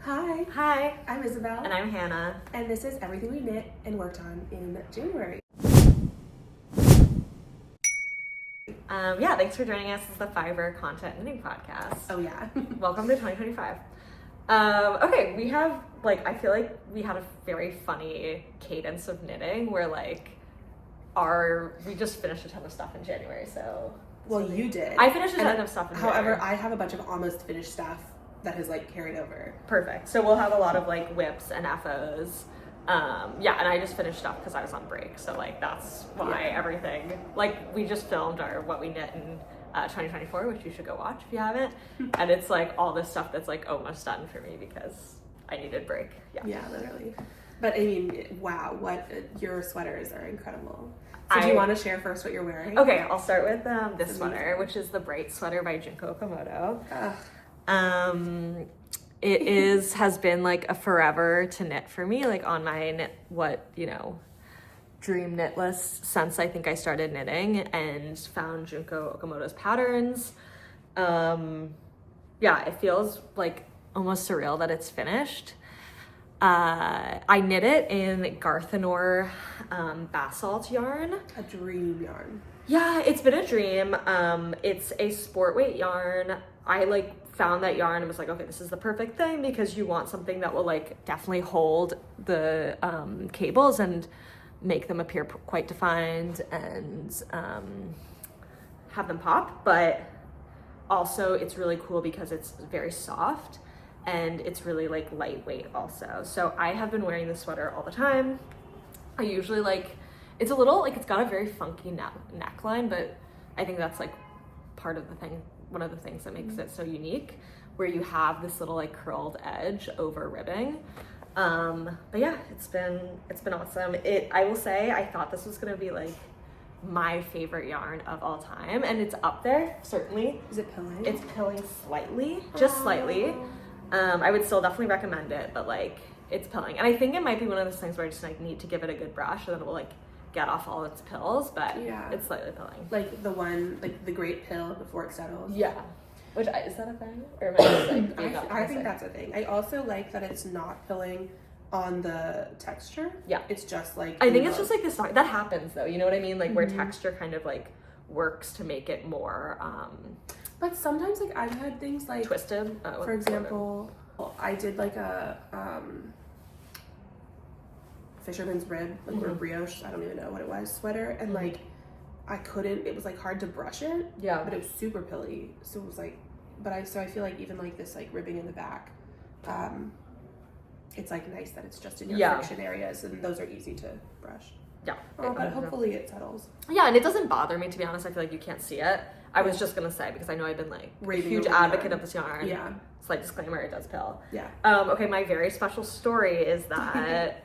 Hi. Hi. I'm Isabelle. And I'm Hannah. And this is Everything We Knit and Worked On in January. Thanks for joining us. This is the Fiverr Content Knitting Podcast. Oh, yeah. Welcome to 2025. We have, I feel like we had a very funny cadence of knitting where, we just finished a ton of stuff in January, so. Well, you did. I finished a ton of stuff in January. However, I have a bunch of almost finished stuff that has, carried over. Perfect. So we'll have a lot of, whips and FOs. And I just finished stuff because I was on break, so that's why everything, we just filmed our What We Knit in 2024, which you should go watch if you haven't, and it's all this stuff that's almost done for me because I needed break. Yeah, Literally. But I mean, wow, your sweaters are incredible. So do you want to share first what you're wearing? Okay, I'll start with this sweater, which is the Bright Sweater by Junko Okamoto. It has been a forever to knit for me, on my dream knit list since I think I started knitting and found Junko Okamoto's patterns. It feels almost surreal that it's finished. I knit it in Garthenor basalt yarn. A dream yarn. Yeah, it's been a dream. It's a sport weight yarn. I found that yarn and was okay, this is the perfect thing because you want something that will definitely hold the cables and make them appear quite defined and have them pop, but also it's really cool because it's very soft and it's really lightweight also. So I have been wearing this sweater all the time. I usually it's a little it's got a very funky neckline, but I think that's part of the thing, one of the things that makes it so unique, where you have this little curled edge over ribbing. But yeah, it's been awesome. I will say I thought this was gonna be my favorite yarn of all time, and it's up there certainly. Is it pilling? It's pilling slightly, just slightly. I would still definitely recommend it, but it's pilling, and I think it might be one of those things where I just need to give it a good brush, and then it will get off all its pills, but it's slightly pilling. The one, the great pill before it settles. Yeah. Which, is that a thing? Or am I just I think that's a thing. I also like that it's not pilling on the texture. Yeah. It's just I think it's just this, that happens though, you know what I mean? Where texture kind of works to make it more, but sometimes I've had things twisted. For example, I did a, fisherman's rib, or brioche, I don't even know what it was, sweater, and I couldn't, it was hard to brush it, but it was super pilly, so it was so I feel even this ribbing in the back, it's nice that it's just in your friction areas, and those are easy to brush. Yeah. But hopefully it settles. Yeah, and it doesn't bother me, to be honest. I feel you can't see it. I was just gonna say, because I know I've been a huge advocate of this yarn. Yeah. Slight disclaimer, it does pill. Yeah. Okay, my very special story is that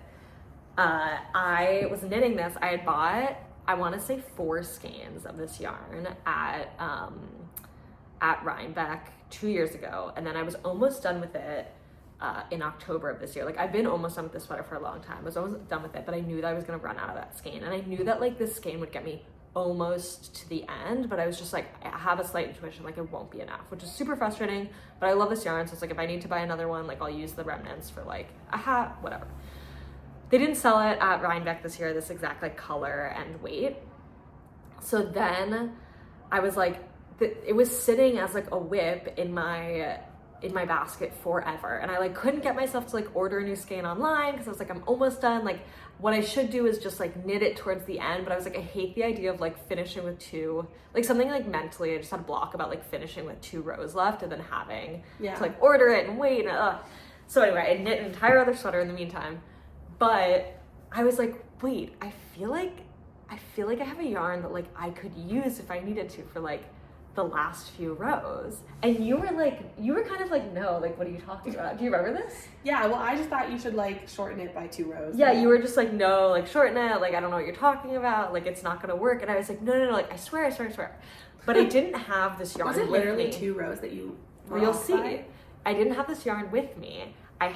I was knitting this. I had bought, I want to say 4 skeins of this yarn at Rhinebeck 2 years ago, and then I was almost done with it in October of this year. I've been almost done with this sweater for a long time. I was almost done with it, but I knew that I was going to run out of that skein, and I knew that this skein would get me almost to the end, but I was just I have a slight intuition it won't be enough, which is super frustrating, but I love this yarn, so it's if I need to buy another one, I'll use the remnants for a hat, whatever. They didn't sell it at Rhinebeck this year, this exact couler and weight. So then I was it was sitting as a whip in my basket forever, and I couldn't get myself to order a new skein online because I was I'm almost done. What I should do is just knit it towards the end, but I was I hate the idea of finishing with 2, something mentally I just had a block about finishing with 2 rows left and then having to order it and wait. So anyway, I knit an entire other sweater in the meantime. But I was wait, I feel like I have a yarn that I could use if I needed to for the last few rows. And you were kind of no, what are you talking about? Do you remember this? Yeah, well, I just thought you should shorten it by 2 rows. Yeah, you were just no, shorten it, I don't know what you're talking about, it's not gonna work. And I was no, I swear. But I didn't have this yarn with me. Was it literally 2 rows that you were You'll off see. by? I didn't have this yarn with me. I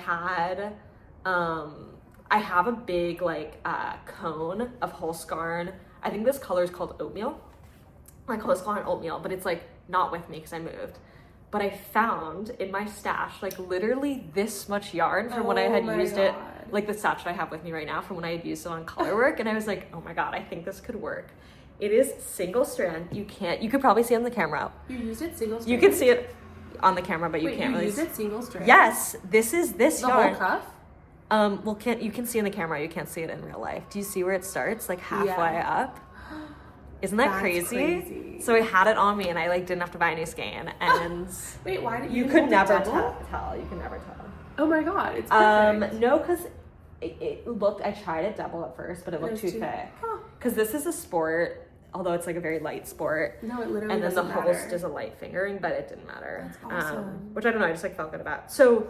have a big cone of Holskarn. I think this color is called oatmeal. Holskarn oatmeal, but it's not with me because I moved. but I found in my stash, like literally this much yarn from when I had used it, like the stash that I have with me right now from when I had used it on color work. And I was like, oh my God, I think this could work. It is single strand. You could probably see it on the camera. You used it single strand? You can see it on the camera, but you can't really use it single strand? Yes, this is this yarn. The whole cuff? Well, you can see in the camera, you can't see it in real life. Do you see where it starts? Like halfway up? Isn't that crazy? So I had it on me and I like didn't have to buy a new skein. And wait, why did you could never tell? You can never tell. Oh my God, it's perfect. No, because it looked, I tried it double at first, but it looked too thick. Because this is a sport, although it's like a very light sport. No, it literally and then doesn't the matter. host is a light fingering, but it didn't matter. That's awesome. Which I don't know, I just like felt good about. So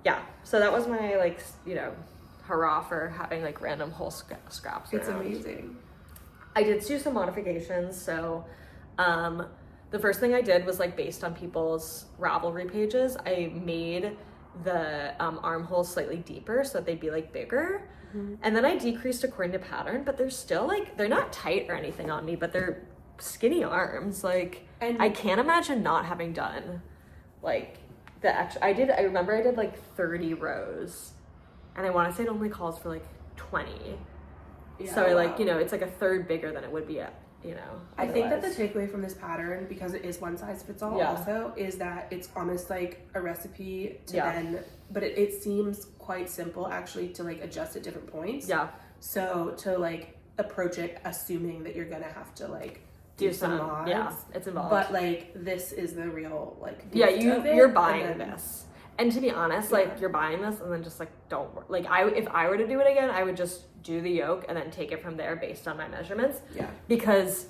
yeah, so that was my like, you know, hurrah for having like random whole scraps. It's amazing. I did do some modifications. So the first thing I did was like based on people's Ravelry pages, I made the armholes slightly deeper so that they'd be like bigger. Mm-hmm. And then I decreased according to pattern, but they're still like, they're not tight or anything on me, but they're skinny arms. Like, and I can't imagine not having done like the extra. I remember I did like 30 rows, and I want to say it only calls for like 20. Yeah, so like, you know, it's like a third bigger than it would be at, you know. I think that the takeaway from this pattern, because it is one size fits all also, is that it's almost like a recipe to then, but it seems quite simple actually to like adjust at different points. Yeah. So to like approach it assuming that you're gonna have to like do some mods. Yeah, it's involved. But like this is the real like you're buying this. And to be honest, like you're buying this and then just like don't like if I were to do it again, I would just do the yoke and then take it from there based on my measurements. Yeah. Because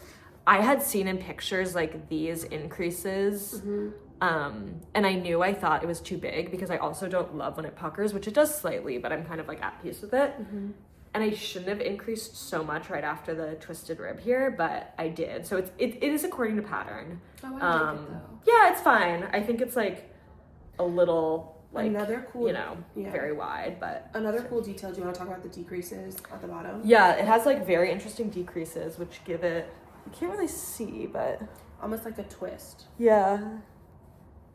I had seen in pictures like these increases, and I thought it was too big because I also don't love when it puckers, which it does slightly, but I'm kind of like at peace with it. Mm-hmm. And I shouldn't have increased so much right after the twisted rib here, but I did. So it is according to pattern. Oh, I like it though. Yeah, it's fine. I think it's like a little like another cool, you know, very wide, but another cool detail. Do you want to talk about the decreases at the bottom? Yeah, it has like very interesting decreases, which give it, you can't really see, but almost like a twist. Yeah,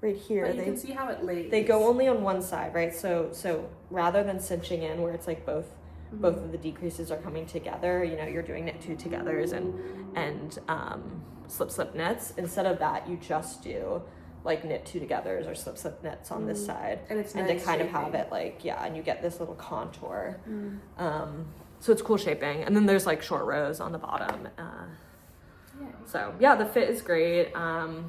right here. But you can see how it lays. They go only on one side, right? So rather than cinching in, where it's like both of the decreases are coming together, you know, you're doing knit two togethers and slip knits. Instead of that, you just do like knit two togethers or slip knits on this side, and to kind of have it like and you get this little contour. So it's cool shaping, and then there's like short rows on the bottom. So yeah, the fit is great. No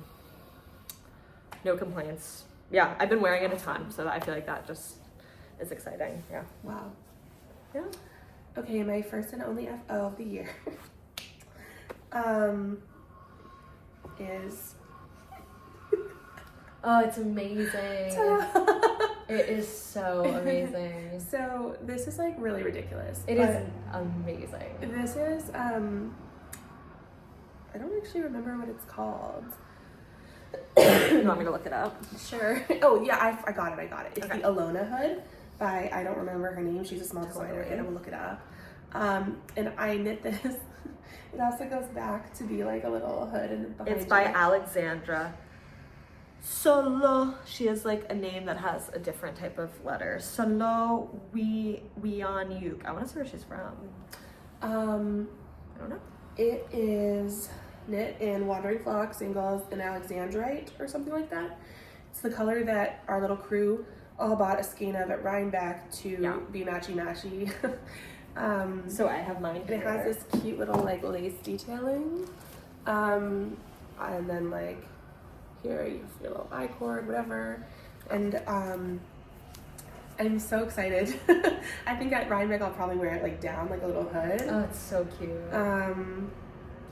complaints. Yeah, I've been wearing it a ton, so I feel like that just is exciting. Yeah. Wow. Yeah. Okay, my first and only FO of the year is. Oh, it's amazing. It is so amazing. So this is like really ridiculous. It is amazing. This is I don't actually remember what it's called. You want me to look it up? Sure. Oh yeah, I got it. It's the Alona hood by, I don't remember her name. She's a small designer and I will look it up. And I knit this. It also goes back to be like a little hood and behind. It's by Alexandra Solo. She has like a name that has a different type of letter. Solo Wianyuk. I want to see where she's from. I don't know. It is knit in Wandering Flock singles in Alexandrite or something like that. It's the color that our little crew all bought a skein of at Rhinebeck to be matchy. So I have mine here. It has this cute little like lace detailing. And then like here you have your little I-cord, whatever. And I'm so excited. I think at Rhinebeck I'll probably wear it like down, like a little hood. Oh, it's so cute.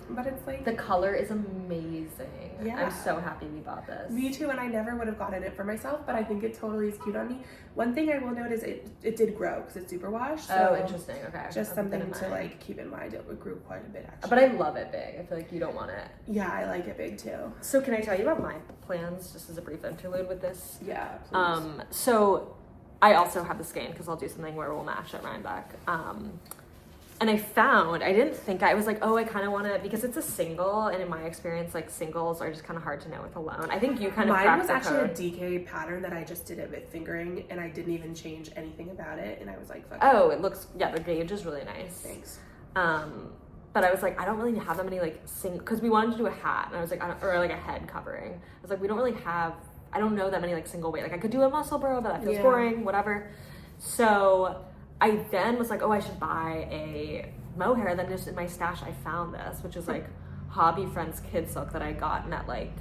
But it's like the color is amazing. Yeah, I'm so happy we bought this. Me too, and I never would have gotten it for myself, but I think it totally is cute on me. One thing I will note is it did grow because it's super washed. So interesting. Okay, just something to like keep in mind. It grew quite a bit actually. But I love it big. I feel like you don't want it. Yeah, I like it big too. So can I tell you about my plans just as a brief interlude with this? Yeah, please. So I also have the skein because I'll do something where we'll match at Rhinebeck. And I didn't think, I was like, oh, I kind of want to, because it's a single, and in my experience, like, singles are just kind of hard to know with alone. I think you kind of Mine was actually a DK pattern that I just did it with fingering, and I didn't even change anything about it, and I was like, fuck it looks, the gauge is really nice. Thanks. But I was like, I don't really have that many, like, because we wanted to do a hat, and I was like, or like a head covering. I was like, we don't really have, I don't know that many, like, single weight. Like, I could do a muscle bro, but that feels boring, whatever. So I then was like, oh, I should buy a mohair. And then just in my stash, I found this, which is, like, Hobby Friends Kid Silk that I got at, like,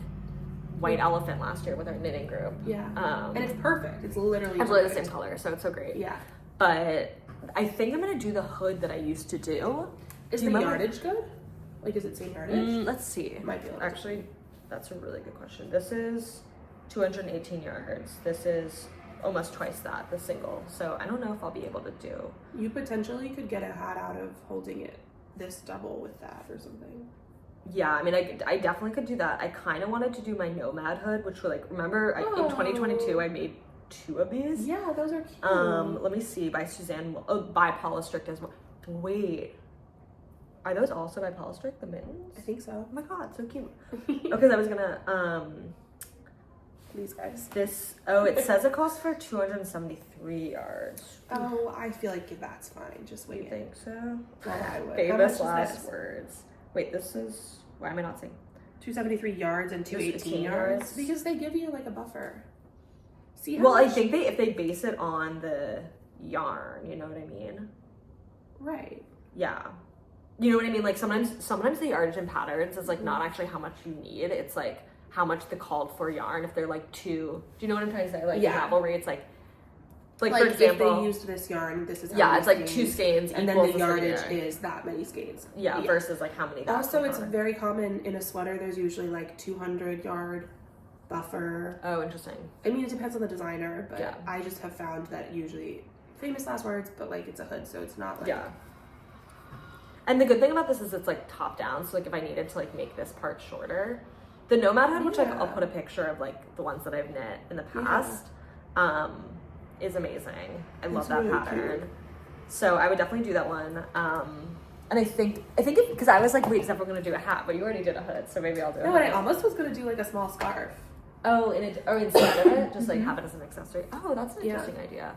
White Elephant last year with our knitting group. Yeah. And it's perfect. It's literally the same color, so it's so great. Yeah. But I think I'm going to do the hood that I used to do. Is the yardage good? Like, is it same yardage? Let's see. It might be. Actually, that's a really good question. This is 218 yards. This is almost twice that, the single. So I don't know if I'll be able to do. You potentially could get a hat out of holding it this double with that or something. Yeah, I mean, I definitely could do that. I kind of wanted to do my Nomad hood, which were like, remember in 2022 I made 2 of these. Yeah, those are cute. Let me see, by Suzanne. By Paula Strict as well. Wait. Are those also by Paula Strict, the mittens? I think so. Oh my god, so cute. Okay, I was gonna, these guys. It says it costs for 273 yards. Oh, I feel like that's fine. Just wait. You think so? Well, I would. Famous last words. Wait, this is, why am I not seeing? 273 yards and 218 yards. Because they give you like a buffer. See how I think if they base it on the yarn, you know what I mean? Right. Yeah. You know what I mean? Like sometimes the yardage and patterns is like not actually how much you need. It's like how much the called for yarn. If they're like do you know what I'm trying to say? Like Ravelry, it's like for example, if they used this yarn, this is it's like 2 skeins, and then the yardage is that many skeins. Yeah, versus like how many. Also, it's very common in a sweater. There's usually like 200 yard buffer. Oh, interesting. I mean, it depends on the designer, but I just have found that usually famous last words, but like it's a hood, so it's not like And the good thing about this is it's like top down, so like if I needed to like make this part shorter, the Nomad hood, which like I'll put a picture of like the ones that I've knit in the past, is amazing. I love that really pattern. Cute. So I would definitely do that one. And I think because I was like, wait, except we're gonna do a hat, but you already did a hood, so maybe I'll do. No, and I almost was gonna do like a small scarf. Oh, instead of it, just like have it as an accessory. Oh, that's an interesting idea.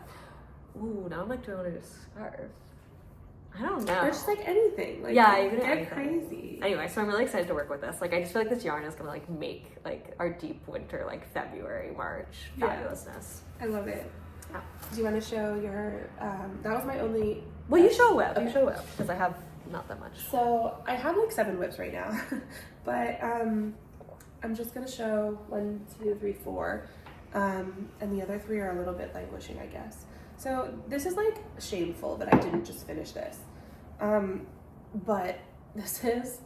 Ooh, now I'm like, do I want to do a scarf? I don't know. Or just like anything. Like, you can get crazy. Anyway, so I'm really excited to work with this. Like, I just feel like this yarn is gonna like make like our deep winter, like February, March fabulousness. I love it. Yeah. Do you want to show your? That was my only. Well, you show a whip. Okay. You show a whip because I have not that much. So I have like 7 whips right now, but I'm just gonna show 1, 2, 3, 4, and the other 3 are a little bit languishing, I guess. So this is like shameful that I didn't just finish this. But this is,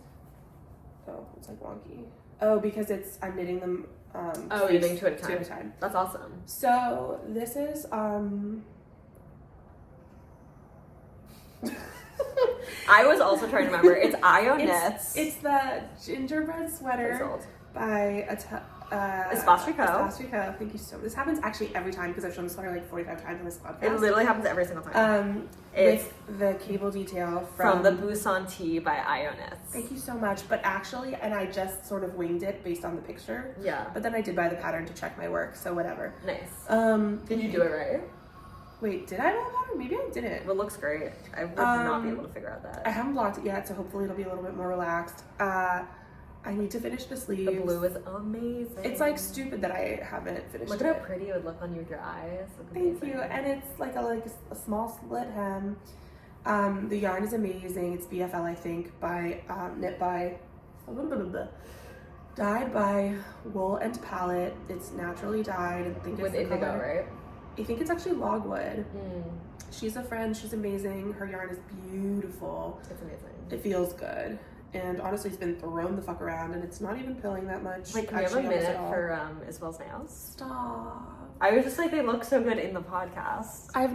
it's like wonky. Oh, because I'm knitting them, you're knitting 2 at a time. That's awesome. So this is, I was also trying to remember. It's Io Knits. It's the gingerbread sweater by Espace Tricot. Thank you so much. This happens actually every time because I've shown this sweater like 45 times on this podcast. It literally happens every single time. With the cable detail from the Busan Tee by Io Knits. Thank you so much. But actually, and I just sort of winged it based on the picture. Yeah. But then I did buy the pattern to check my work, so whatever. Nice. Did you do it right? Wait, did I buy the pattern? Maybe I didn't. Well, it looks great. I would not be able to figure out that. I haven't blocked it yet, so hopefully it'll be a little bit more relaxed. I need to finish the sleeves. The blue is amazing. It's like stupid that I haven't finished it. Look at how pretty it would look on your eyes. Thank you. And it's like a small split hem. The yarn is amazing. It's BFL, I think, by dyed by Wool and Palette. It's naturally dyed. I think with indigo, right? I think it's actually logwood. She's a friend. She's amazing. Her yarn is beautiful. It's amazing. It feels good. And honestly, it's been thrown the fuck around, and it's not even pilling that much. Like, can we have a minute for Isabelle's nails? Stop. I was just like, they look so good in the podcast. I've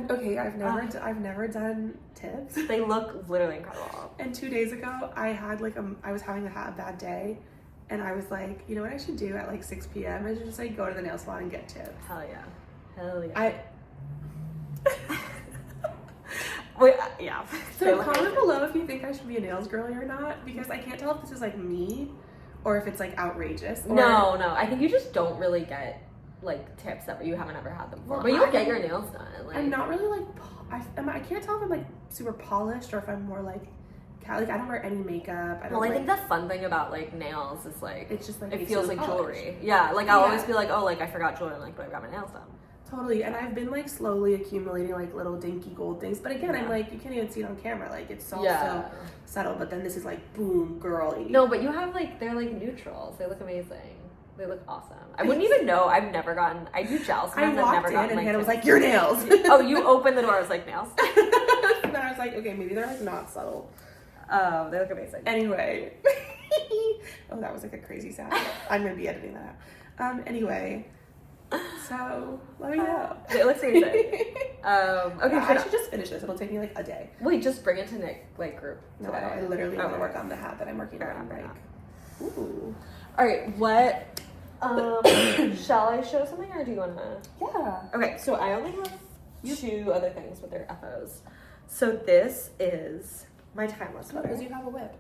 never done tips. They look literally incredible. And 2 days ago, I had I was having a bad day, and I was like, you know what I should do at like 6 p.m. I should just like go to the nail salon and get tips. Hell yeah. Wait, yeah. So comment below if you think I should be a nails girly or not, because I can't tell if this is like me or if it's like outrageous. Or... No, I think you just don't really get like tips that you haven't ever had them before. But you'll get your nails done. Like, I'm not really like I can't tell if I'm like super polished or if I'm more like I don't wear any makeup. I think the fun thing about like nails is like it's just like it feels like jewelry. Yeah, like I'll always be like, oh, like I forgot jewelry. I'm like, but I got my nails done. Totally, and I've been like slowly accumulating like little dinky gold things, but again, I'm like, you can't even see it on camera, like it's so subtle. But then this is like boom, girly. No, but you have like they're like neutrals. They look amazing. They look awesome. I wouldn't even know. I've never gotten. I do gel. I walked in and Hannah was like, "Your nails." Oh, you opened the door. I was like, nails. And then I was like, okay, maybe they're like not subtle. They look amazing. Anyway, oh, that was like a crazy sound. I'm gonna be editing that out. Anyway. So, let me know. It looks amazing. Okay, I should just finish this. It'll take me like a day. Wait, just bring it to Nick, like, group. No, I literally want to work on the hat that I'm working on. Like, ooh. All right, what, shall I show something or do you want to? Yeah. Okay, so I only have two other things with their FOs. So this is my timeless sweater. Because you have a whip.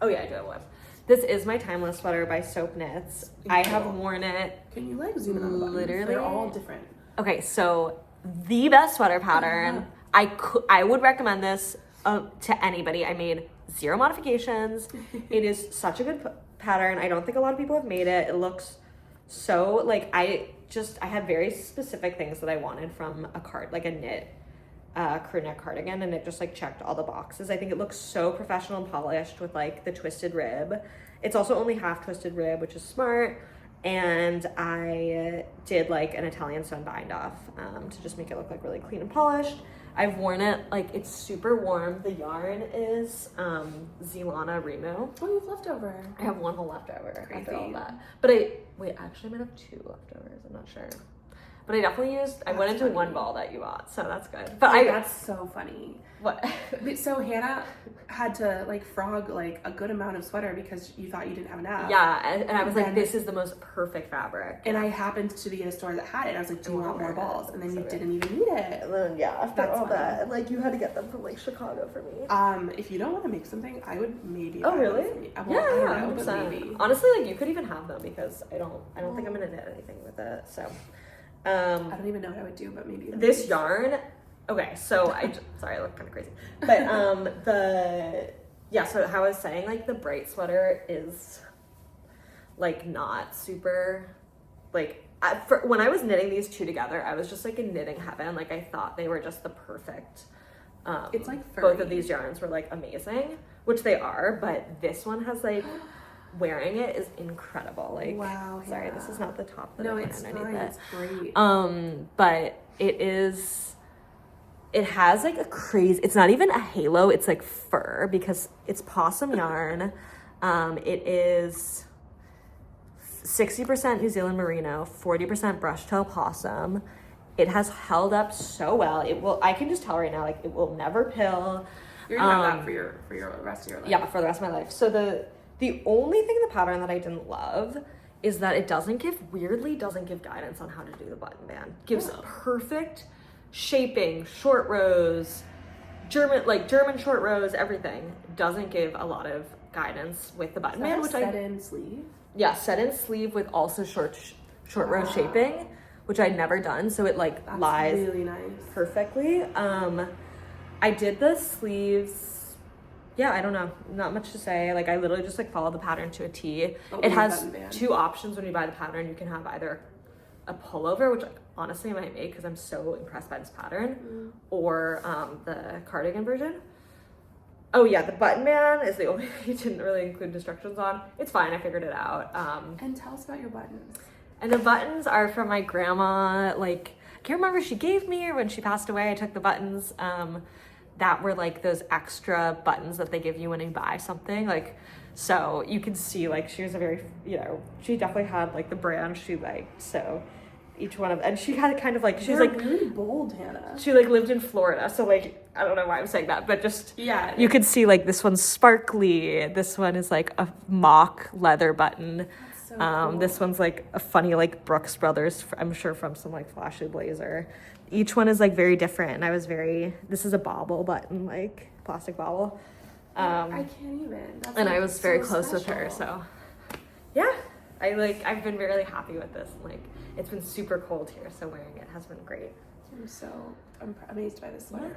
Oh yeah, I do have a whip. This is my timeless sweater by Soap Knits. I have worn it. Can you like zoom in on the buttons? Literally. They're all different. Okay, so the best sweater pattern. I would recommend this to anybody. I made 0 modifications. It is such a good pattern. I don't think a lot of people have made it. It looks so like I had very specific things that I wanted from like a knit crew neck cardigan, and it just like checked all the boxes. I think it looks so professional and polished with like the twisted rib. It's also only half twisted rib, which is smart. And I did like an Italian sewn bind off to just make it look like really clean and polished. I've worn it, like it's super warm. The yarn is Zelana Remu. Oh, you have leftover. I have one whole leftover. Crazy. After all that. But actually I might have 2 leftovers, I'm not sure. But I definitely went into one ball that you bought, so that's good. But that's so funny. What? So Hannah had to like frog like a good amount of sweater because you thought you didn't have enough. Yeah, and I was like, this is the most perfect fabric. And I happened to be at a store that had it. And I was like, do you want more balls? And then you didn't even need it. And then after all that, like you had to get them from like Chicago for me. If you don't want to make something, I would maybe. Oh really? I don't know, but maybe. Honestly, like you could even have them because I don't think I'm gonna knit anything with it. So. I don't even know what I would do, but maybe this yarn. Okay, so sorry, I look kind of crazy, but so how I was saying, like the bright sweater is like not super like when I was knitting these two together, I was just like in knitting heaven. Like I thought they were just the perfect. It's like furry. Both of these yarns were like amazing, which they are, but this one has like. Wearing it is incredible. Like, wow. Sorry, this is not the top that I put underneath it. It's great. But it has like a crazy. It's not even a halo. It's like fur because it's possum yarn. It is 60% New Zealand merino, 40% brushtail possum. It has held up so well. It will. I can just tell right now, like it will never pill. You're gonna have that for your rest of your life. Yeah, for the rest of my life. So the only thing in the pattern that I didn't love is that it doesn't give guidance on how to do the button band. Gives perfect shaping, short rows, German short rows, everything. Doesn't give a lot of guidance with the button band, which set-in sleeve? Yeah, set-in sleeve with also short row shaping, which I'd never done, so it like lies really nice. Perfectly. I did the sleeves. Yeah, I don't know. Not much to say. Like, I literally just, like, followed the pattern to a T. It has 2 options when you buy the pattern. You can have either a pullover, which, like, honestly I might make because I'm so impressed by this pattern, or the cardigan version. Oh, yeah, the button band is the only thing you didn't really include instructions on. It's fine. I figured it out. And tell us about your buttons. And the buttons are from my grandma. Like, I can't remember if she gave me or when she passed away. I took the buttons. That were like those extra buttons that they give you when you buy something, like, so you can see like she was a very, she definitely had like the brand she liked, so each one of, and she had kind of like, she's like really bold, Hannah. She like lived in Florida, so like I don't know why I'm saying that, but just you could see like this one's sparkly, this one is like a mock leather button. So cool. This one's like a funny like Brooks Brothers, I'm sure from some like flashy blazer. each one is like very different, and I was this is a bobble button, like plastic bobble. I can't even. That's and like I was very so close special. with her, so yeah. I've been really happy with this. Like, it's been super cold here, so wearing it has been great. I'm amazed by this sweater.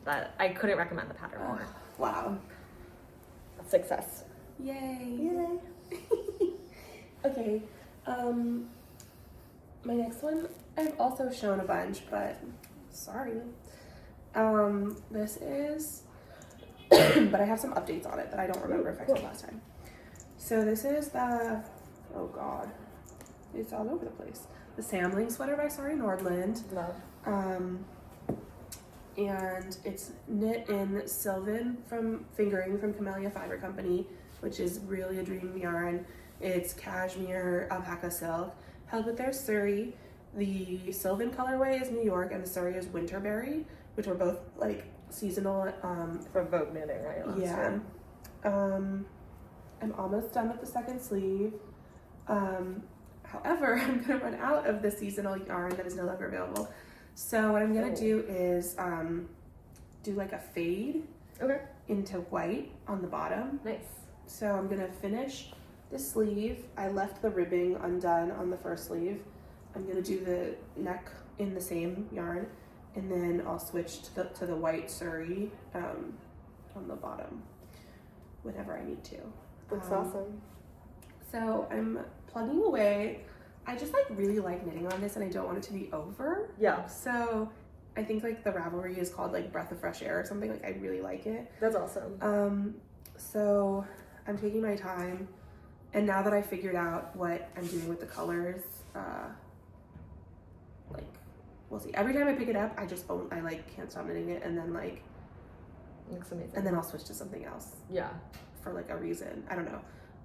But I couldn't recommend the pattern more. Wow. Success. Yay. Okay. My next one, I've also shown a bunch, but sorry. This is, but I have some updates on it that I don't remember if I said last time. So this is the, oh God, it's all over the place. The Samling sweater by Sorry Nordland. Love. And it's knit in Sylvan from Fingering from Camellia Fiber Company, which is really a dream yarn. It's cashmere, alpaca silk, held with their Surrey. The Sylvan colorway is New York, and the Surrey is Winterberry, which are both like seasonal. From Vogue Knitting, right? Yeah. I'm almost done with the second sleeve. However, I'm gonna run out of the seasonal yarn that is no longer available. So what I'm gonna do is do like a fade into white on the bottom. Nice. So I'm gonna finish the sleeve. I left the ribbing undone on the first sleeve. I'm gonna do the neck in the same yarn, and then I'll switch to the white Surrey on the bottom whenever I need to. That's awesome. So I'm plugging away. I just like really like knitting on this, and I don't want it to be over. Yeah. So I think like the Ravelry is called like Breath of Fresh Air or something. Like I really like it. That's awesome. So I'm taking my time, and now that I figured out what I'm doing with the colors, like we'll see. Every time I pick it up, I like can't stop knitting it, and then like looks amazing. And then I'll switch to something else. Yeah. For like a reason. I don't know.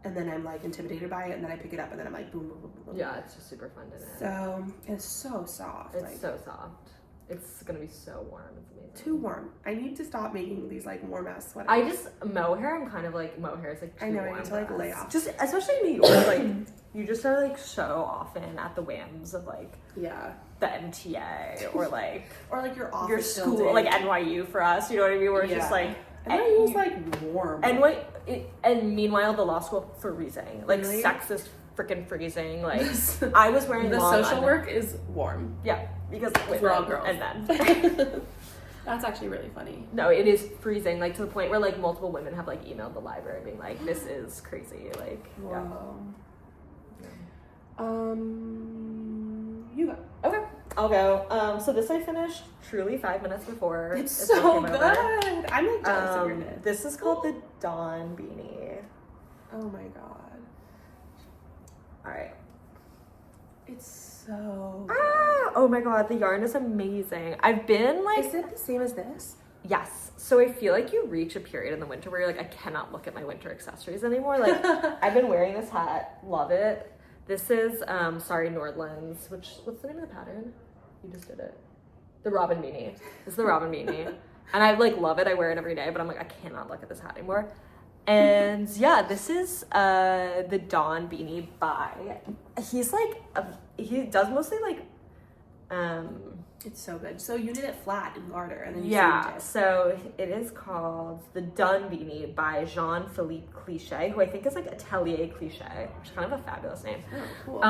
And then I'm like intimidated by it, and then I pick it up, and then I'm like boom, boom, boom, boom. Yeah, it's just super fun to knit. So it's so soft. It's so soft. It's gonna be so warm. It's amazing. Too warm. I need to stop making these like warm ass sweaters. I just mohair. I'm kind of like mohair is like too I know. warm I need to like lay off. Just especially in New York, like you just are like so often at the whims of like the MTA or like your office your school, like NYU for us. You know what I mean? Where it's just like NYU's like warm. And meanwhile, the law school freezing, like really? sexist freaking freezing. Like I was wearing the long social work is warm. Yeah, because we're all girls and men. That's actually really funny. No, it is freezing, like to the point where like multiple women have like emailed the library being like, "This is crazy." Like, wow. Yeah. You go. Okay, I'll go. So this I finished truly 5 minutes before. It's so good. I'm like jealous of your knit. This is called the Dawn Beanie. Oh my god. All right. It's so good. Oh my god, the yarn is amazing. I've been like... Is it the same as this? Yes. So I feel like you reach a period in the winter where you're like, I cannot look at my winter accessories anymore. Like, I've been wearing this hat. Love it. This is, Sorry Nordland's, what's the name of the pattern? You just did it. The Robin Beanie. This is the Robin Beanie. And I like love it. I wear it every day, but I'm like, I cannot look at this hat anymore. And yeah, this is the Dawn Beanie by, he's like, he does mostly like, it's so good. So you did it flat in garter, and then you yeah. So it is called the Dawn Beanie by Jean-Philippe Clichet, who I think is like Atelier Clichet, which is kind of a fabulous name. Oh, cool.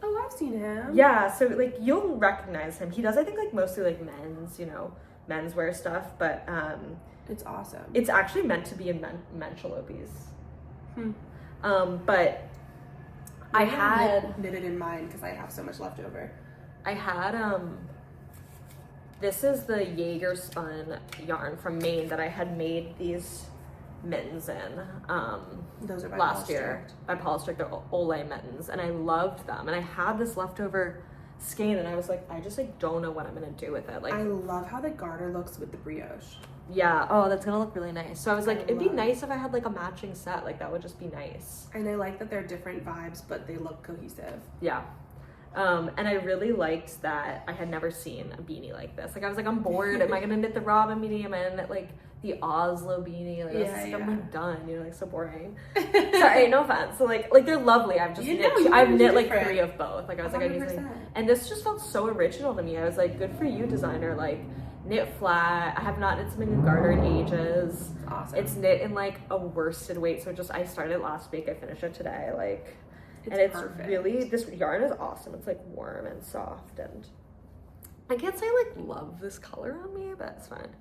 Oh, I've seen him. Yeah. So like you'll recognize him. He does, I think, like mostly like menswear stuff, but it's awesome. It's actually meant to be in Menchalopes. But I had knitted in mine because I have so much left over. I had this is the Jaeger spun yarn from Maine that I had made these mittens in those are by last year by Paula Strick. They're Olay mittens, and I loved them. And I had this leftover skein, and I was like, I just like don't know what I'm gonna do with it. Like, I love how the garter looks with the brioche. Yeah. Oh, that's gonna look really nice. So I was like, it'd be nice if I had like a matching set. Like that would just be nice. And I like that they're different vibes, but they look cohesive. Yeah. And I really liked that I had never seen a beanie like this. Like I was like, I'm bored. Am I gonna knit the Robin beanie? Am I gonna knit like the Oslo beanie? Like, I'm like done. You know, like so boring. Sorry, no offense. So like they're lovely. I've just I've knit like 3 of both. Like I was 100%. Like, I need like, and this just felt so original to me. I was like, good for you, designer. Like knit flat. I have not knit something in garter in ages. Awesome. It's knit in like a worsted weight. So I started last week. I finished it today. Like. It's perfect. Really, this yarn is awesome. It's like warm and soft, and I can't say I like love this color on me, but it's fine.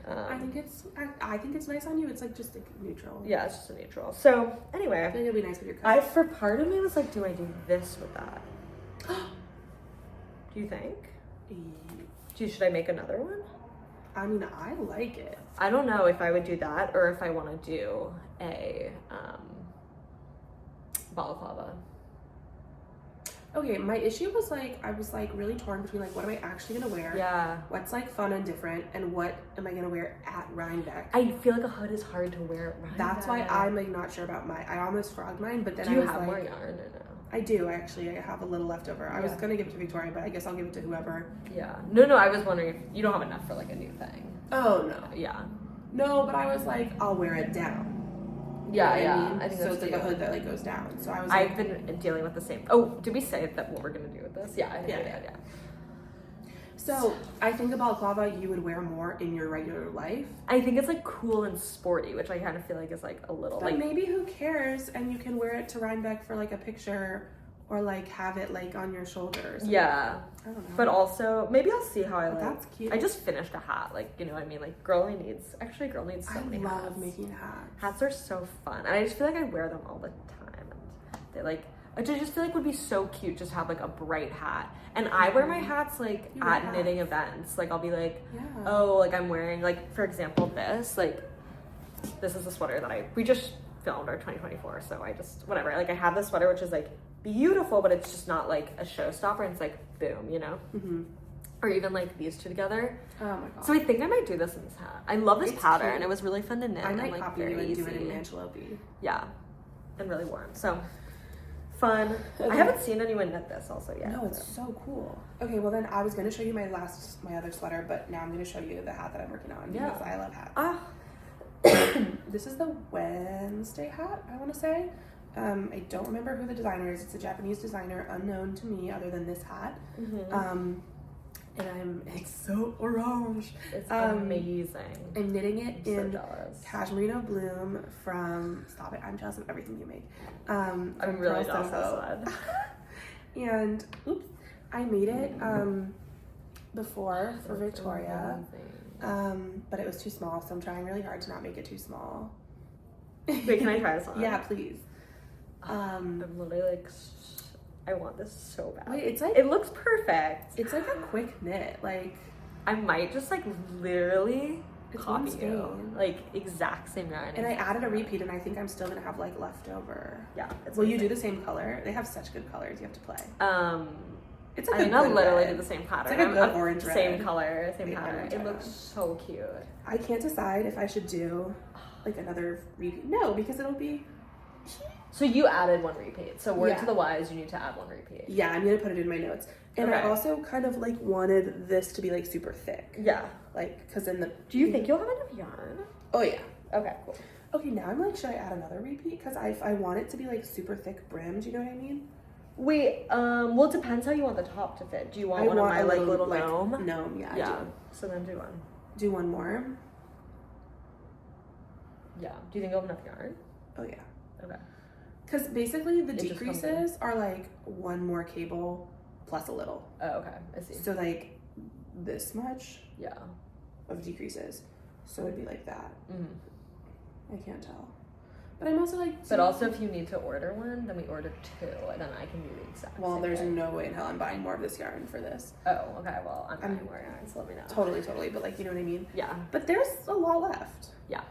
I think it's nice on you. It's like just like neutral. Yeah, it's just a neutral. So anyway, I think it'll be nice with your color. For part of me was like, do I do this with that? Do you think? Should I make another one? I mean, I like it. I don't know if I would do that or if I want to do a balaclava. Okay, my issue was like, I was like really torn between like, what am I actually gonna wear? Yeah. What's like fun and different, and what am I gonna wear at Rhinebeck? I feel like a hood is hard to wear at Rhinebeck. That's why I'm like not sure about mine. I almost frogged mine, but then do you I was have like, more yarn or no? I do actually. I have a little left over. I was gonna give it to Victoria, but I guess I'll give it to whoever. Yeah. No, I was wondering if you don't have enough for like a new thing. Oh no. Yeah. No, but I was like, I'll wear it down. Yeah, I think so. It's like a hood that like goes down. So I was. I've been dealing with the same. Oh, did we say that what we're gonna do with this? Yeah. Yeah. So I think a balaclava you would wear more in your regular life. I think it's like cool and sporty, which I kind of feel like is like a little. But like maybe who cares? And you can wear it to Rhinebeck for like a picture, or like have it like on your shoulders. Yeah. I don't know. But also maybe I'll see how I like. That's cute. I just finished a hat, like you know what I mean. Like girl needs so many hats. I love making hats. Hats are so fun, and I just feel like I wear them all the time, and they like. I just feel like would be so cute just have like a bright hat. And I wear my hats like at knitting events. Like I'll be like, oh, like I'm wearing like, for example, this is a sweater that we just filmed our 2024. So I just, whatever. Like I have this sweater, which is like beautiful, but it's just not like a showstopper. And it's like, boom, you know? Mm-hmm. Or even like these two together. Oh my god. So I think I might do this in this hat. I love this pattern. Cute. It was really fun to knit. I might and, like, copy you and do it in Antelope. Yeah. And really warm. So fun. Okay. I haven't seen anyone knit this also yet. No, it's so cool. Okay, well then I was going to show you my other sweater, but now I'm going to show you the hat that I'm working on because I love hats. This is the Wednesday hat, I want to say. I don't remember who the designer is. It's a Japanese designer, unknown to me other than this hat. Mm-hmm. And it's so orange. It's amazing. I'm knitting it in jealous. Cashmerino Bloom from, stop it, I'm jealous of everything you make. I'm really jealous of this one. And, oops, I made it before for Victoria, but it was too small, so I'm trying really hard to not make it too small. Wait, can I try this on? Yeah, please. I'm literally like, I want this so bad. Wait, it's like, it looks perfect. It's like a quick knit. Like I might just like literally copy you. Like exact same yarn. And I added a repeat, and I think I'm still gonna have like leftover. Yeah. Will you do the same color? They have such good colors. You have to play. It's I think I'll literally do the same pattern. It's like a good orange red. Same color, same pattern. It looks so cute. I can't decide if I should do like another repeat. No, because it'll be. So you added one repeat. So word to the wise, you need to add one repeat. Yeah, I'm gonna put it in my notes. And I also kind of like wanted this to be like super thick. Yeah. Like, cause in the. Do you think you'll have enough yarn? Oh yeah. Okay, cool. Okay, now I'm like, should I add another repeat? Cause I want it to be like super thick brimmed. Do you know what I mean? Wait, well, it depends how you want the top to fit. Do you want one of my like little gnome? Gnome, yeah. Yeah. So then do one. Do one more. Yeah. Do you think you'll have enough yarn? Oh yeah. Okay. Because basically the decreases are like one more cable plus a little. Oh, okay. I see. So like this much of decreases. So it'd be like that. Mm-hmm. I can't tell. But I'm also like... But also if you need to order one, then we order 2 and then I can do the exact Well, there's no way in hell I'm buying more of this yarn for this. Oh, okay. Well, I'm buying more yarn, so let me know. Totally. But like, you know what I mean? Yeah. But there's a lot left. Yeah.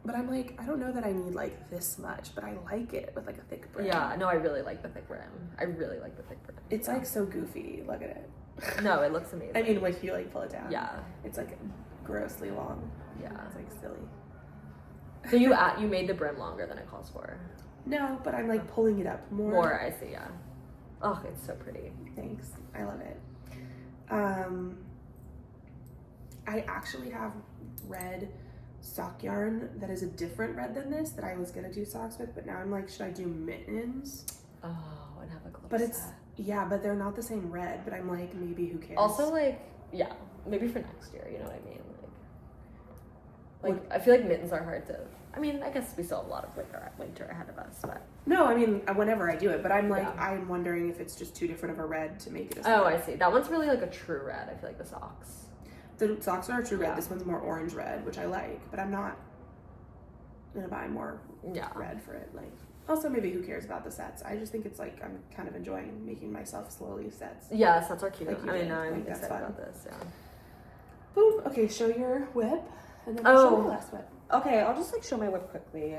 But I'm like, I don't know that I need like this much, but I like it with like a thick brim. Yeah, no, I really like the thick brim. I really like the thick brim. It's like so goofy. Look at it. No, it looks amazing. I mean, when you like pull it down. Yeah. It's like grossly long. Yeah. It's like silly. So you made the brim longer than it calls for. No, but I'm like pulling it up more. More, I see, yeah. Oh, it's so pretty. Thanks. I love it. I actually have red sock yarn that is a different red than this that I was gonna do socks with, but now I'm like, should I do mittens? Oh, and have a little But it's, yeah, but they're not the same red, but I'm like, maybe who cares? Also, like, yeah, maybe for next year, you know what I mean? Like I feel like mittens are hard to, I mean, I guess we still have a lot of winter ahead of us, but. No, I mean, whenever I do it, but I'm like, I'm wondering if it's just too different of a red to make it a sock. Oh, I see. That one's really like a true red, I feel like the socks. The socks are a true red. This one's more orange red, which I like, but I'm not gonna buy more red for it. Like, also maybe who cares about the sets? I just think it's like, I'm kind of enjoying making myself slowly sets. Yeah, sets are cute. Like I mean, I'm excited about this, yeah. Boom. Okay, show your whip, and then I'll show my last whip. Okay, I'll just like show my whip quickly.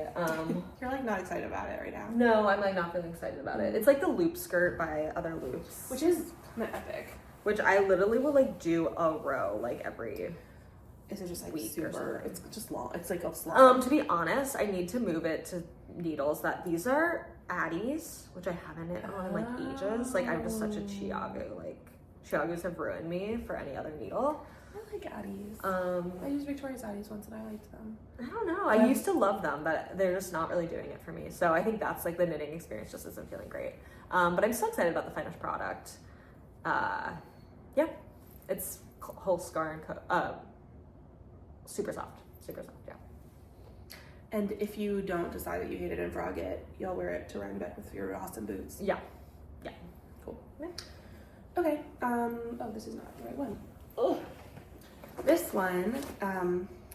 You're like not excited about it right now. No, I'm like not feeling excited about it. It's like the loop skirt by Other Loops, which is kind of epic. Which I literally will like do a row like every. Is it just like week super? It's just long. It's like a slog. To be honest, I need to move it to needles. That these are Addies, which I haven't knit on in like ages. Like I'm just such a Chiagu. Like Chiagus have ruined me for any other needle. I like Addies. I used Victoria's Addies once and I liked them. I don't know. I used to love them, but they're just not really doing it for me. So I think that's like the knitting experience just isn't feeling great. But I'm so excited about the finished product. Yeah, it's whole scar and super soft, yeah. And if you don't decide that you hate it and frog it, you'll wear it to run bed with your awesome boots. Yeah. Cool. Yeah. Okay. Oh, this is not the right one. Oh, this one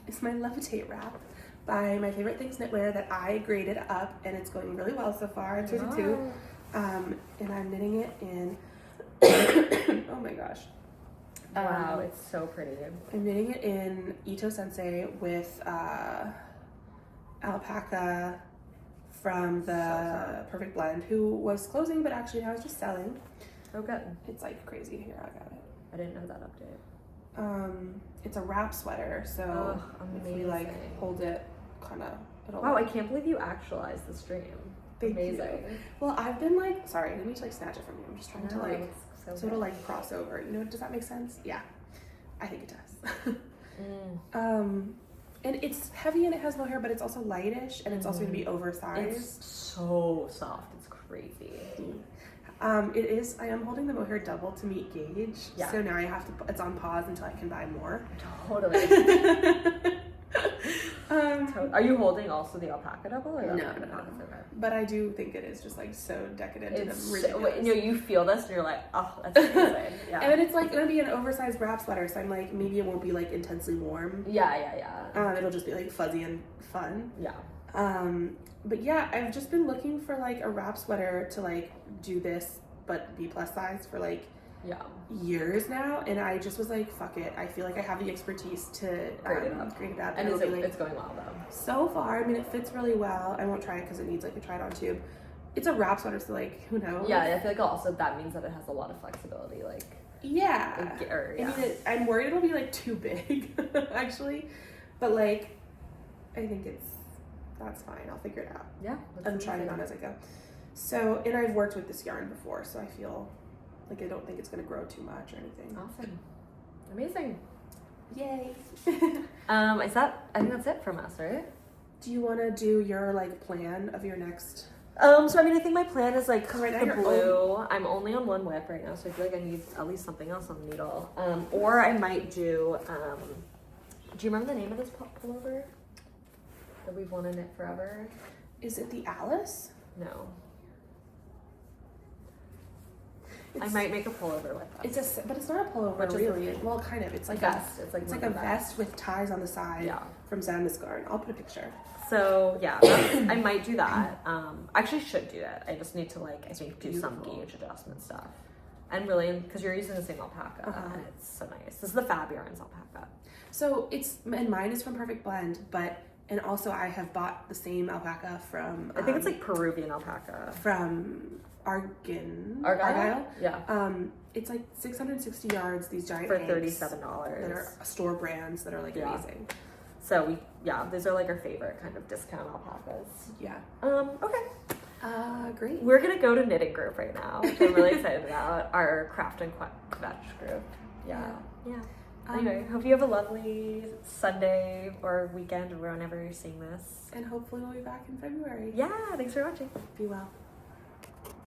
is my Levitate wrap by My Favorite Things Knitwear that I graded up, and it's going really well so far. It's 2 to 2. And I'm knitting it in. Oh my gosh. Wow, it's so pretty. I'm knitting it in Ito Sensei with alpaca from the Perfect Blend, who was closing but actually now is just selling. Oh good. It's like crazy. Here, I got it. I didn't know that update. It's a wrap sweater, so if we like hold it, kind of. Wow, I can't believe you actualized this dream. Amazing. You. Well, I've been like, sorry, I didn't mean to like snatch it from you. I'm just trying to like, so it'll like cross over. You know, does that make sense? Yeah, I think it does. And it's heavy and it has mohair, but it's also lightish and it's also gonna be oversized. It's so soft. It's crazy. It is. I am holding the mohair double to meet gauge. Yeah. So now I have to. It's on pause until I can buy more. Totally. Are you holding also the alpaca double? Or no. But I do think it is just like so decadent and ridiculous. You feel this and you're like, oh, that's amazing. Yeah. And it's like gonna be an oversized wrap sweater, so I'm like, maybe it won't be like intensely warm. Yeah. It'll just be like fuzzy and fun. Yeah. But yeah, I've just been looking for like a wrap sweater to like do this, but be plus size for like years now, and I just was like, fuck it. I feel like I have the expertise to grade it up. And it's going well though. So far, I mean, it fits really well. I won't try it because it needs like a try-it-on tube. It's a wrap sweater, so like, who knows? Yeah, I feel like also that means that it has a lot of flexibility. Like, I mean, I'm worried it'll be like too big, actually, but like, I think that's fine. I'll figure it out. Yeah, I'm trying it on as I go. So, and I've worked with this yarn before, so I feel like I don't think it's gonna grow too much or anything. Awesome, amazing, yay! I think that's it from us, right? Do you want to do your like plan of your next? So I mean, I think my plan is like right now the blue. I'm only on one whip right now, so I feel like I need at least something else on the needle. Or I might do. Do you remember the name of this pullover that we've wanted to knit forever? Is it the Alice? No. I might make a pullover with us. But it's not a pullover really. Well, kind of. It's like a vest. It's like a vest with ties on the side. Yeah. From Sandnes Garden. I'll put a picture. So yeah, I might do that. I actually should do that. I just need to like do some gauge adjustment stuff. And really, because you're using the same alpaca, and it's so nice. This is the Fab Yarns alpaca. So and mine is from Perfect Blend, and also I have bought the same alpaca from. I think it's like Peruvian alpaca. From Argyle? Yeah. It's like 660 yards, these giant for hanks $37. that are store brands that are like amazing. So these are like our favorite kind of discount alpacas. Yeah. Okay. Great. We're gonna go to knitting group right now, which I'm really excited about. Our craft and kvetch group. Yeah. Anyway, hope you have a lovely Sunday or weekend or whenever you're seeing this. And hopefully we'll be back in February. Yeah, thanks for watching. Be well.